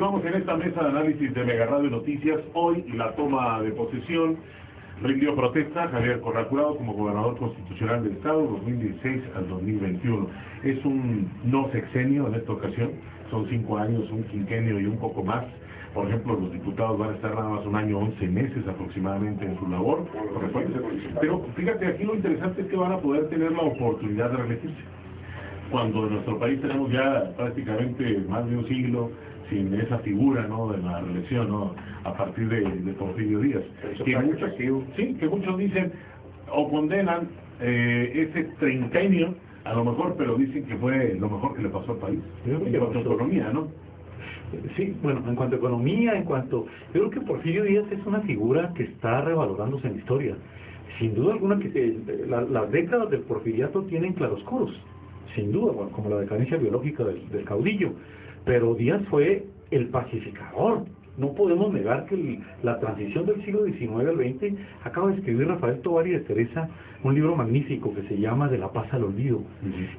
Continuamos en esta mesa de análisis de Mega Radio Noticias. Hoy la toma de posesión, rindió protesta Javier Corral Jurado como gobernador constitucional del estado 2016 al 2021. Es un no sexenio en esta ocasión, son 5 años, un quinquenio y un poco más. Por ejemplo, los diputados van a estar nada más 1 año, 11 meses aproximadamente en su labor. Pero fíjate, aquí lo interesante es que van a poder tener la oportunidad de reelegirse. Cuando en nuestro país tenemos ya prácticamente más de un siglo sin esa figura, ¿no?, de la reelección, ¿no?, a partir de Porfirio Díaz. Que muchos dicen o condenan ese treintaenio, a lo mejor, pero dicen que fue lo mejor que le pasó al país. En cuanto a economía, ¿no? Sí, bueno, en cuanto a economía, yo creo que Porfirio Díaz es una figura que está revalorándose en la historia. Sin duda alguna que las décadas del porfiriato tienen claroscuros, sin duda, bueno, como la decadencia biológica del caudillo, pero Díaz fue el pacificador. No podemos negar que la transición del siglo XIX al XX, acaba de escribir Rafael Tovar y de Teresa un libro magnífico que se llama De la paz al olvido,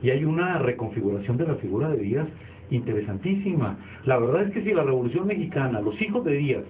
y hay una reconfiguración de la figura de Díaz interesantísima. La verdad es que si la Revolución Mexicana, los hijos de Díaz,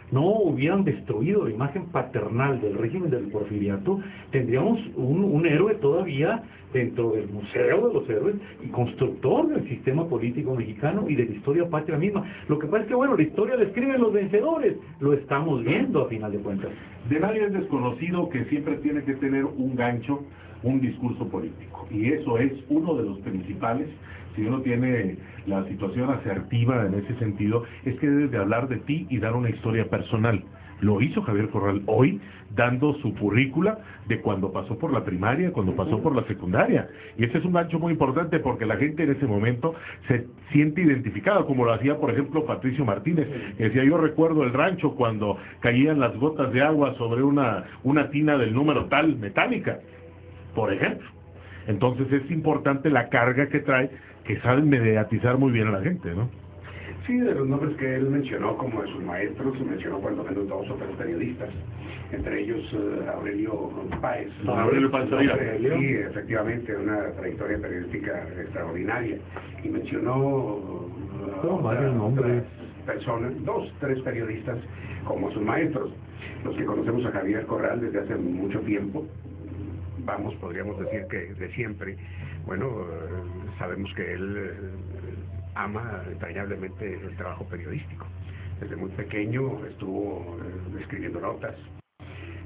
no hubieran destruido la imagen paternal del régimen del porfiriato, tendríamos un héroe todavía dentro del Museo de los Héroes y constructor del sistema político mexicano y de la historia patria misma. Lo que pasa es que, bueno, la historia la escriben los vencedores, lo estamos viendo a final de cuentas. De nadie es desconocido que siempre tiene que tener un gancho, un discurso político, y eso es uno de los principales. Si uno tiene la situación asertiva en ese sentido, es que debes de hablar de ti y dar una historia personal. Lo hizo Javier Corral hoy, dando su currícula de cuando pasó por la primaria, cuando pasó por la secundaria. Y ese es un gancho muy importante porque la gente en ese momento se siente identificada, como lo hacía, por ejemplo, Patricio Martínez. Decía, yo recuerdo el rancho cuando caían las gotas de agua sobre una tina del número tal metálica, por ejemplo. Entonces es importante la carga que trae, que saben mediatizar muy bien a la gente, ¿no? Sí, de los nombres que él mencionó como de sus maestros, mencionó cuando menos 2 o 3 periodistas, entre ellos Aurelio Páez. Aurelio Páez. Sí, efectivamente, una trayectoria periodística extraordinaria. Y mencionó varios nombres. Personas, 2, 3 periodistas como sus maestros. Los que conocemos a Javier Corral desde hace mucho tiempo, podríamos decir que de siempre, bueno, sabemos que él ama entrañablemente el trabajo periodístico. Desde muy pequeño estuvo escribiendo notas,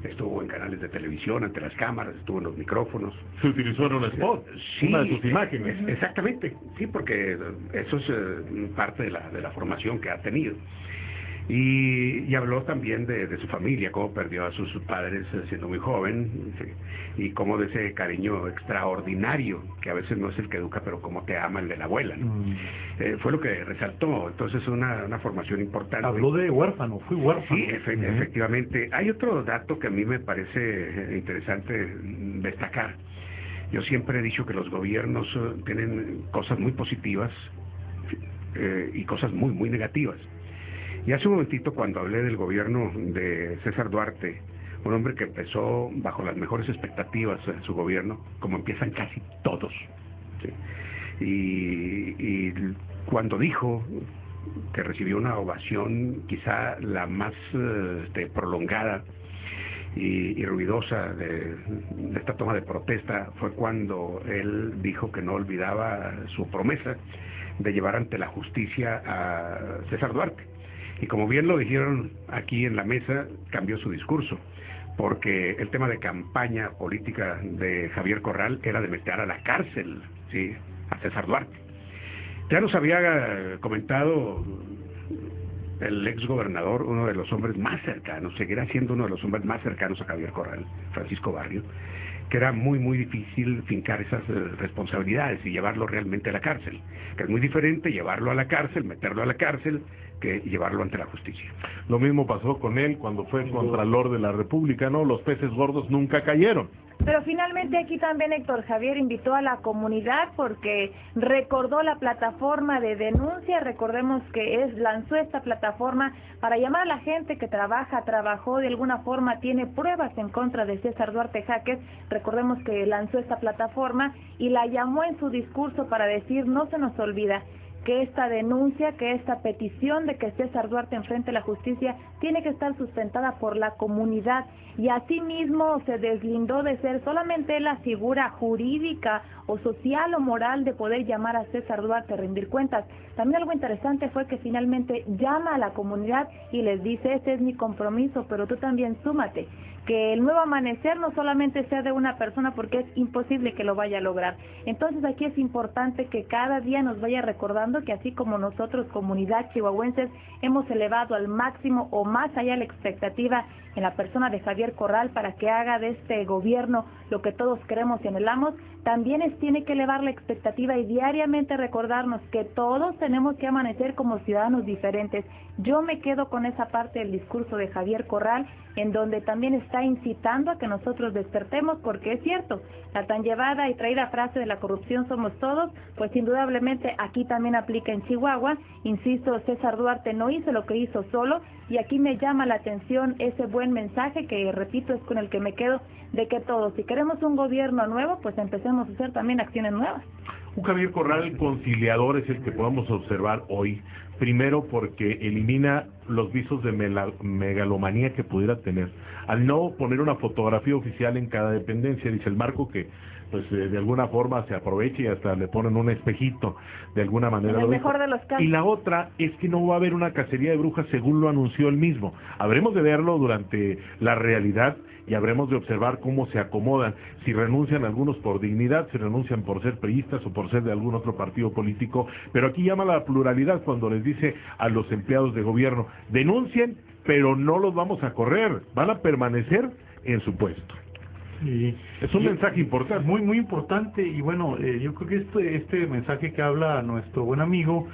estuvo en canales de televisión, ante las cámaras, estuvo en los micrófonos. Se utilizó en un spot, sí, una de sus imágenes. Exactamente, sí, porque eso es parte de la formación que ha tenido. Y habló también de su familia, cómo perdió a sus padres siendo muy joven, y cómo de ese cariño extraordinario, que a veces no es el que educa, pero como te ama el de la abuela, ¿no? Fue lo que resaltó. Entonces una formación importante. Habló de huérfano, fui huérfano. Sí, efectivamente. Hay otro dato que a mí me parece interesante destacar. Yo siempre he dicho que los gobiernos tienen cosas muy positivas y cosas muy, muy negativas. Y hace un momentito, cuando hablé del gobierno de César Duarte, un hombre que empezó bajo las mejores expectativas en su gobierno, como empiezan casi todos, ¿sí? Y cuando dijo que recibió una ovación quizá la más prolongada y ruidosa de esta toma de protesta, fue cuando él dijo que no olvidaba su promesa de llevar ante la justicia a César Duarte. Y como bien lo dijeron aquí en la mesa, cambió su discurso, porque el tema de campaña política de Javier Corral era de meter a la cárcel, ¿sí?, a César Duarte. Ya nos había comentado el ex gobernador, uno de los hombres más cercanos, seguirá siendo uno de los hombres más cercanos a Javier Corral, Francisco Barrio, que era muy, muy difícil fincar esas responsabilidades y llevarlo realmente a la cárcel, que es muy diferente llevarlo a la cárcel, meterlo a la cárcel, que llevarlo ante la justicia. Lo mismo pasó con él cuando fue Contralor de la República, ¿no? Los peces gordos nunca cayeron. Pero finalmente aquí también Héctor Javier invitó a la comunidad porque recordó la plataforma de denuncia. Recordemos que lanzó esta plataforma para llamar a la gente que trabajó de alguna forma, tiene pruebas en contra de César Duarte Jaques. Recordemos que lanzó esta plataforma y la llamó en su discurso para decir: no se nos olvida que esta denuncia, que esta petición de que César Duarte enfrente la justicia tiene que estar sustentada por la comunidad, y asimismo se deslindó de ser solamente la figura jurídica o social o moral de poder llamar a César Duarte a rendir cuentas. También algo interesante fue que finalmente llama a la comunidad y les dice: este es mi compromiso, pero tú también súmate, que el nuevo amanecer no solamente sea de una persona, porque es imposible que lo vaya a lograr. Entonces aquí es importante que cada día nos vaya recordando que así como nosotros, comunidad chihuahuenses, hemos elevado al máximo o más allá la expectativa en la persona de Javier Corral para que haga de este gobierno lo que todos queremos y anhelamos, también tiene que elevar la expectativa y diariamente recordarnos que todos tenemos que amanecer como ciudadanos diferentes. Yo me quedo con esa parte del discurso de Javier Corral, en donde también está incitando a que nosotros despertemos, porque es cierto, la tan llevada y traída frase de la corrupción somos todos, pues indudablemente aquí también aplica en Chihuahua. Insisto, César Duarte no hizo lo que hizo solo, y aquí me llama la atención ese buen mensaje que, repito, es con el que me quedo, de que todos, si queremos un gobierno nuevo, pues empecemos a hacer también acciones nuevas. Un Javier Corral conciliador es el que podamos observar hoy, primero porque elimina los visos de megalomanía que pudiera tener, al no poner una fotografía oficial en cada dependencia. Dice el Marco que pues de alguna forma se aprovecha y hasta le ponen un espejito, de alguna manera. En el mejor de los casos. Y la otra es que no va a haber una cacería de brujas según lo anunció él mismo. Habremos de verlo durante la realidad y habremos de observar cómo se acomodan, si renuncian algunos por dignidad, si renuncian por ser priistas o por ser de algún otro partido político, pero aquí llama la pluralidad cuando les dice a los empleados de gobierno: denuncien, pero no los vamos a correr, van a permanecer en su puesto. Y es un mensaje importante. Muy importante, y bueno, yo creo que este mensaje que habla nuestro buen amigo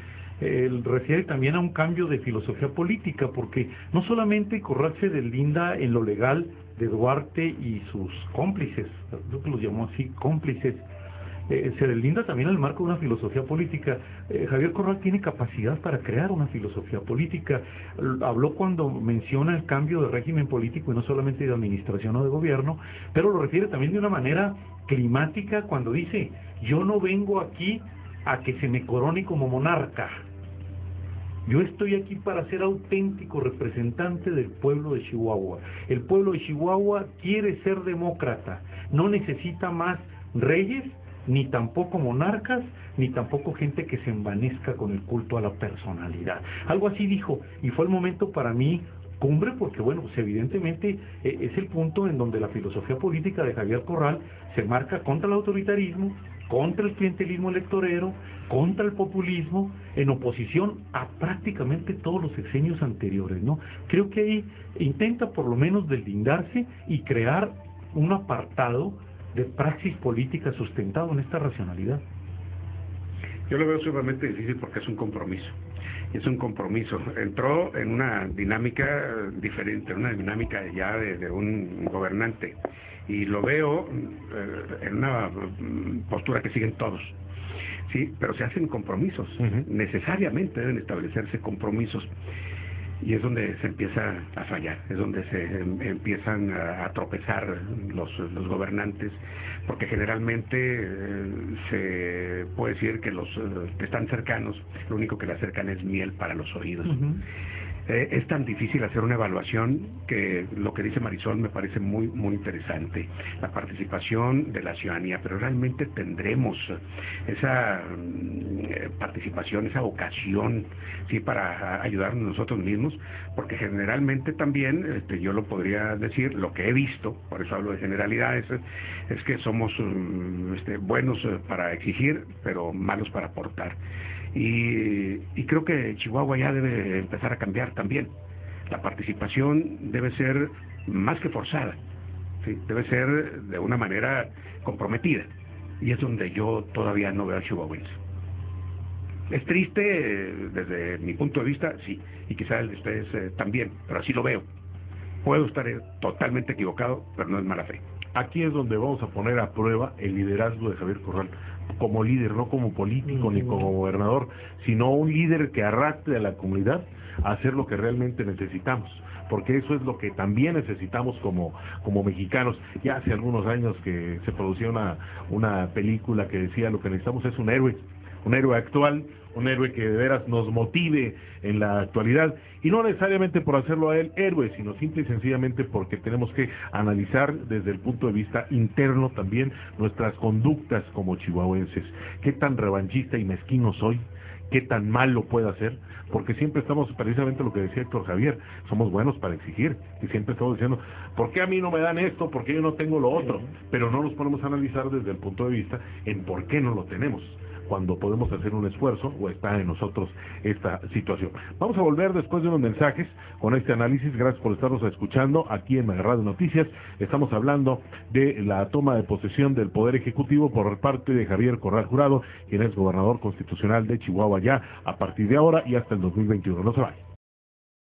refiere también a un cambio de filosofía política, porque no solamente Corral se deslinda en lo legal de Duarte y sus cómplices, yo que los llamó así, cómplices, se deslinda también al marco de una filosofía política. Javier Corral tiene capacidad para crear una filosofía política. Habló cuando menciona el cambio de régimen político, y no solamente de administración o de gobierno, pero lo refiere también de una manera climática cuando dice: yo no vengo aquí a que se me corone como monarca. Yo estoy aquí para ser auténtico representante del pueblo de Chihuahua. El pueblo de Chihuahua quiere ser demócrata, no necesita más reyes, ni tampoco monarcas, ni tampoco gente que se envanezca con el culto a la personalidad. Algo así dijo, y fue el momento para mí cumbre, porque bueno, pues evidentemente es el punto en donde la filosofía política de Javier Corral se marca contra el autoritarismo, contra el clientelismo electorero, contra el populismo, en oposición a prácticamente todos los sexenios anteriores, ¿no? Creo que ahí intenta por lo menos deslindarse y crear un apartado de praxis política sustentado en esta racionalidad. Yo lo veo sumamente difícil porque es un compromiso. Es un compromiso. Entró en una dinámica diferente, una dinámica ya de un gobernante. Y lo veo en una postura que siguen todos. Sí, pero se hacen compromisos. Necesariamente deben establecerse compromisos. Y es donde se empieza a fallar, es donde se empiezan a tropezar los gobernantes, porque generalmente se puede decir que los que están cercanos, lo único que le acercan es miel para los oídos. Es tan difícil hacer una evaluación que lo que dice Marisol me parece muy interesante, la participación de la ciudadanía, pero realmente tendremos esa participación, esa vocación, sí, para ayudarnos nosotros mismos, porque generalmente también, yo lo podría decir, lo que he visto, por eso hablo de generalidades, es que somos buenos para exigir, pero malos para aportar. Y creo que Chihuahua ya debe empezar a cambiar también. La participación debe ser más que forzada, ¿sí? Debe ser de una manera comprometida. Y es donde yo todavía no veo a chihuahuense. Es triste desde mi punto de vista, sí, y quizás el de ustedes también, pero así lo veo. Puedo estar totalmente equivocado, pero no es mala fe. Aquí es donde vamos a poner a prueba el liderazgo de Javier Corral, como líder, no como político ni como gobernador, sino un líder que arrastre a la comunidad a hacer lo que realmente necesitamos, porque eso es lo que también necesitamos como mexicanos. Ya hace algunos años que se producía una película que decía: lo que necesitamos es un héroe un héroe actual, un héroe que de veras nos motive en la actualidad, y no necesariamente por hacerlo a él héroe, sino simple y sencillamente porque tenemos que analizar desde el punto de vista interno también nuestras conductas como chihuahuenses. ¿Qué tan revanchista y mezquino soy? ¿Qué tan malo puedo hacer? Porque siempre estamos, precisamente lo que decía Héctor Javier, somos buenos para exigir, y siempre estamos diciendo, ¿por qué a mí no me dan esto? ¿Por qué yo no tengo lo otro? Pero no nos ponemos a analizar desde el punto de vista en por qué no lo tenemos, cuando podemos hacer un esfuerzo o está en nosotros esta situación. Vamos a volver después de unos mensajes con este análisis. Gracias por estarnos escuchando aquí en Mega Radio Noticias. Estamos hablando de la toma de posesión del Poder Ejecutivo por parte de Javier Corral Jurado, quien es gobernador constitucional de Chihuahua ya a partir de ahora y hasta el 2021. No se vayan.